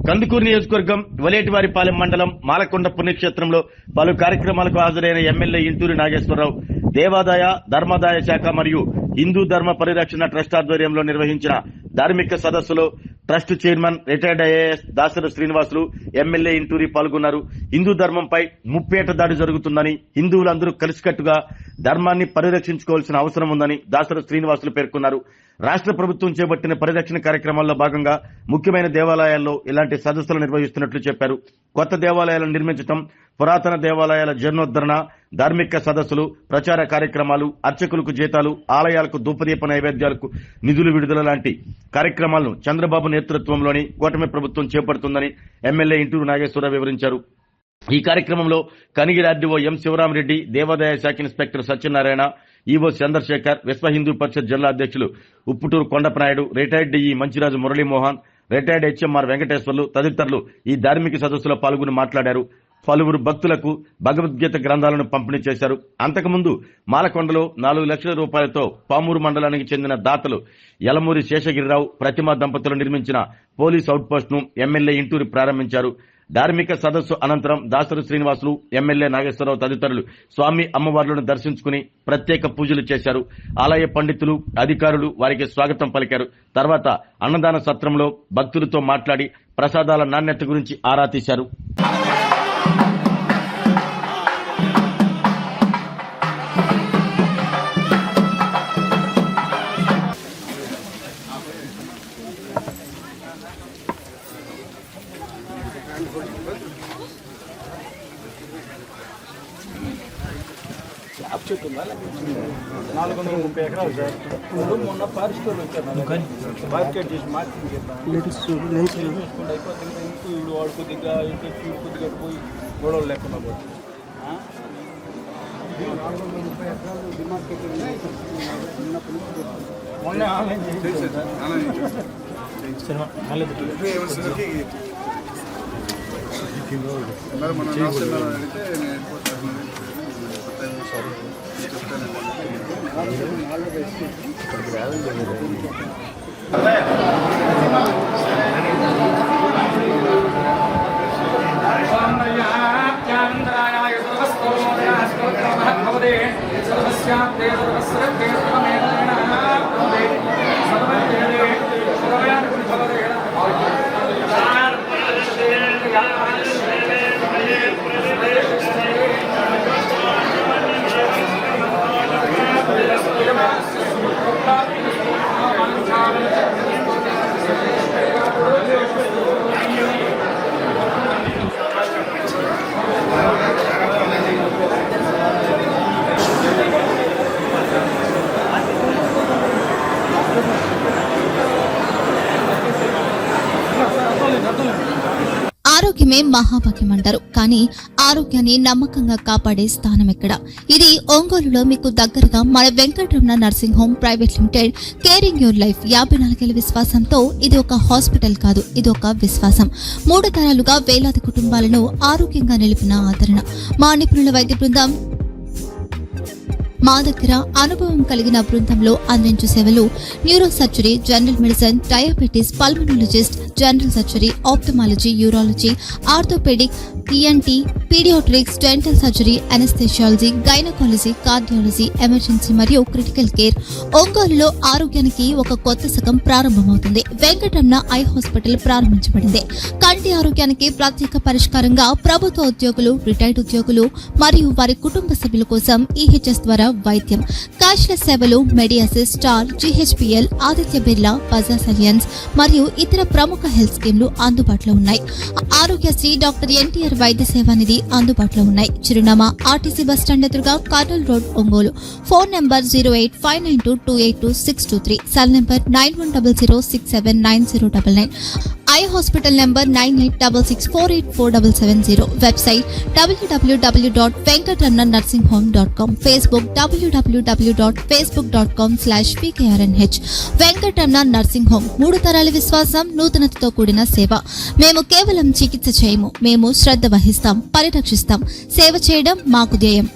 కందుకూరు నియోజకవర్గం వలేటివారిపాలెం మండలం మాలకొండ పుణ్యక్షేత్రంలో పలు కార్యక్రమాలకు హాజరైన ఎమ్మెల్యే ఇంటూరి నాగేశ్వరరావు దేవాదాయ ధర్మాదాయ శాఖ మరియు హిందూ ధర్మ పరిరక్షణ ట్రస్ట్ ఆధ్వర్యంలో నిర్వహించిన ధార్మిక సదస్సులో trust chairman retired IAS Dasari Srinivasulu MLA Inturi పాల్గొన్నారు. హిందూ ధర్మంపై ముప్పేట దాడి జరుగుతుందని, హిందువులందరూ కలిసికట్టుగా ధర్మాన్ని పరిరక్షించుకోవాల్సిన అవసరం ఉందని దాసరి శ్రీనివాసులు పేర్కొన్నారు. రాష్ట్ర ప్రభుత్వం చేపట్టిన పరిరక్షణ కార్యక్రమాల్లో భాగంగా ముఖ్యమైన దేవాలయాల్లో ఇలాంటి సదస్సులు నిర్వహిస్తున్నట్లు చెప్పారు. కొత్త దేవాలయాలను నిర్మించడం, పురాతన దేవాలయాల జీర్ణోద్ధరణ, ధార్మిక సదస్సులు, ప్రచార కార్యక్రమాలు, అర్చకులకు జీతాలు, ఆలయాలకు ధూపదీప నైవేద్యాలకు నిధులు విడుదల లాంటి కార్యక్రమాలను చంద్రబాబు నేతృత్వంలోని కూటమి ప్రభుత్వం చేపడుతుందని ఎమ్మెల్యే ఇంటూరు నాగేశ్వరరావు వివరించారు. ఈ కార్యక్రమంలో కనిగిరి ఆర్డీఓ ఎం శివరామరెడ్డి, దేవాదాయ శాఖ ఇన్స్పెక్టర్ సత్యనారాయణ, ఈవో చంద్రశేఖర్, విశ్వ హిందూ పరిషత్ జిల్లా అధ్యక్షులు Upputuru Kondapanaidu, retired DE Manchiraju Muralimohan, retired HMR Venkateswarlu తదితరులు ఈ ధార్మిక సదస్సులో పాల్గొని మాట్లాడారు. పలువురు భక్తులకు భగవద్గీత గ్రంథాలను పంపిణీ చేశారు. అంతకుముందు మాలకొండలో 4 లక్షల రూపాయలతో పామూరు మండలానికి చెందిన దాతలు యలమూరి శేషగిరిరావు, ప్రతిమా దంపతులు నిర్మించిన పోలీస్ అవుట్ పోస్ట్ ను ఎమ్మెల్యే ఇంటూరి ప్రారంభించారు. ధార్మిక సదస్సు అనంతరం దాసరి శ్రీనివాసులు, ఎమ్మెల్యే నాగేశ్వరరావు తదితరులు స్వామి అమ్మవార్లను దర్శించుకుని ప్రత్యేక పూజలు చేశారు. ఆలయ పండితులు, అధికారులు వారికి స్వాగతం పలికారు. తర్వాత అన్నదాన సత్రంలో భక్తులతో మాట్లాడి ప్రసాదాల నాణ్యత గురించి ఆరా తీశారు. చెట్టు 430 ఎకరాలు సార్. మొన్న ఫారెస్ట్ వాళ్ళు వచ్చారు, మార్కెట్ చేసి మార్కెటింగ్ చేస్తాను అయిపోతుంది. వీడు వాడు కొద్దిగా కొద్దిగా పోయి గొడవలు లేకుండా పోతుంది. 430 ఎకరాలు డిమార్కెటింగ్ మొన్న ఆన్లైన్ చేశారు సార్. ఆరోగ్యమే మహాభాగ్యం అంటారు, కానీ ఆరోగ్యాన్ని నమ్మకంగా కాపాడే స్థానం ఎక్కడ? ఇది ఒంగోలులో మీకు దగ్గరగా మన Venkataramana nursing home private limited. Caring your life 54 ఏళ్ల విశ్వాసంతో ఇది ఒక హాస్పిటల్ కాదు, ఇది ఒక విశ్వాసం. 3 తరాలుగా వేలాది కుటుంబాలను ఆరోగ్యంగా నిలిపిన ఆదరణ. మా నిపుణుల వైద్య బృందం మా దగ్గర అనుభవం కలిగిన బృందంలో అందించే సేవలు neurosurgery, general medicine, diabetes, pulmonologist, general surgery, ophthalmology, urology, orthopaedic, ENT, paediatrics, dental surgery, anaesthesiology, gynaecology, cardiology, emergency మరియు క్రిటికల్ కేర్. ఒంగోలులో ఆరోగ్యానికి ఒక కొత్త శకం ప్రారంభమవుతుంది. వెంకటరమణ ఐ హాస్పిటల్ ప్రారంభించబడింది. కంటి ఆరోగ్యానికి ప్రత్యేక పరిష్కారంగా ప్రభుత్వ ఉద్యోగులు, రిటైర్డ్ ఉద్యోగులు మరియు వారి కుటుంబ సభ్యుల కోసం ఈహెచ్ఎస్ ద్వారా వైద్యం, క్యాష్లెస్ సేవలు, మెడియాసిస్, స్టార్, జీహెచ్పీఎల్, ఆదిత్య బిర్లా, బజాజ్ అలియన్స్ మరియు ఇతర ప్రముఖ హెల్త్ స్కీమ్లు అందుబాటులో ఉన్నాయి. ఆరోగ్యశ్రీ, డాక్టర్ ఎన్టీఆర్ వైద్య సేవానిధి అందుబాటులో ఉన్నాయి. చిరునామా ఆర్టీసీ బస్టాండ్ ఎదురుగా, Kurnool road, Ongole. Phone number 08592282623, cell number 9100679099. Eye hospital number 9866484770. Website www.venkatramanarsinghome.com. Facebook www.facebook.com/pkrnh. Venkataramana nursing home, 3 తరాల విశ్వాసం, నూతనతతో కూడిన సేవ. మేము కేవలం చికిత్స చేయము, మేము శ్రద్ధ వహిస్తాం, పరిరక్షిస్తాం. సేవ చేయడం మాకు ధ్యేయం.